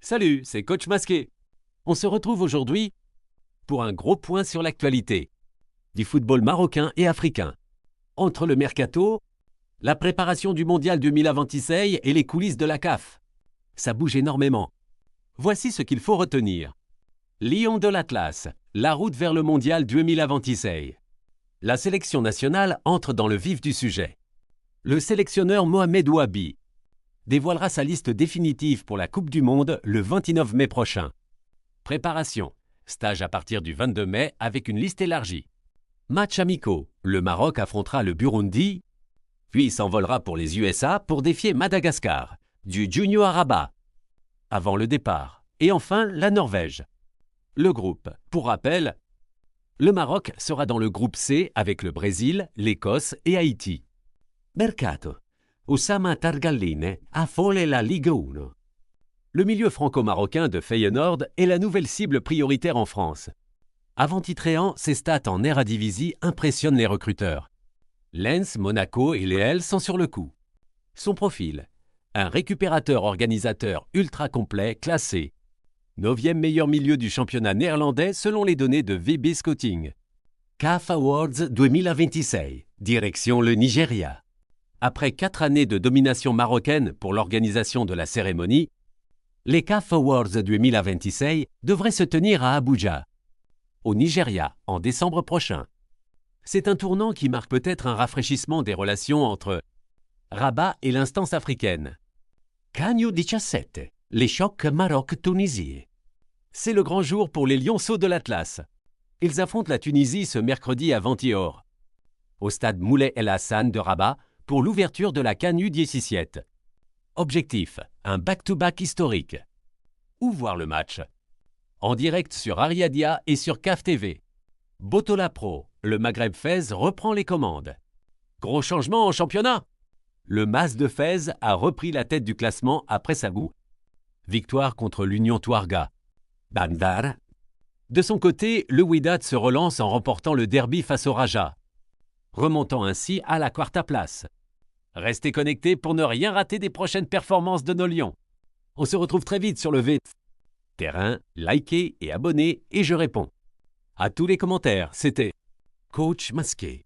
Salut, c'est Coach Masqué. On se retrouve aujourd'hui pour un gros point sur l'actualité du football marocain et africain. Entre le mercato, la préparation du mondial 2026 et les coulisses de la CAF. Ça bouge énormément. Voici ce qu'il faut retenir. Lion de l'Atlas, la route vers le mondial 2026. La sélection nationale entre dans le vif du sujet. Le sélectionneur Mohamed Ouabi dévoilera sa liste définitive pour la Coupe du Monde le 29 mai prochain. Préparation. Stage à partir du 22 mai avec une liste élargie. Match amicaux. Le Maroc affrontera le Burundi, puis s'envolera pour les USA pour défier Madagascar, du Junior à Rabat, avant le départ. Et enfin, la Norvège. Le groupe. Pour rappel, le Maroc sera dans le groupe C avec le Brésil, l'Écosse et Haïti. Mercato. Oussama Targalline affole la Ligue 1. Le milieu franco-marocain de Feyenoord est la nouvelle cible prioritaire en France. Avant titréant, ses stats en Eredivisie impressionnent les recruteurs. Lens, Monaco et Lille sont sur le coup. Son profil. Un récupérateur-organisateur ultra complet classé 9e meilleur milieu du championnat néerlandais selon les données de VB Scouting. CAF Awards 2026, direction le Nigeria. Après 4 années de domination marocaine pour l'organisation de la cérémonie, les CAF Awards 2026 devraient se tenir à Abuja, au Nigeria, en décembre prochain. C'est un tournant qui marque peut-être un rafraîchissement des relations entre Rabat et l'instance africaine. CAN U17, les chocs Maroc-Tunisie. C'est le grand jour pour les lionceaux de l'Atlas. Ils affrontent la Tunisie ce mercredi à Ventihor, au stade Moulay El Hassan de Rabat, pour l'ouverture de la CAN U17. Objectif, un back-to-back historique. Où voir le match? En direct sur Ariadia et sur CAF TV. Botola Pro, le Maghreb Fès reprend les commandes. Gros changement en championnat. Le Mas de Fès a repris la tête du classement après Sagou. Victoire contre l'Union Touarga. Bandar. De son côté, le Wydad se relance en remportant le derby face au Raja, remontant ainsi à la quarta place. Restez connectés pour ne rien rater des prochaines performances de nos Lions. On se retrouve très vite sur le terrain, likez et abonnez et je réponds. À tous les commentaires, c'était Coach Masqué.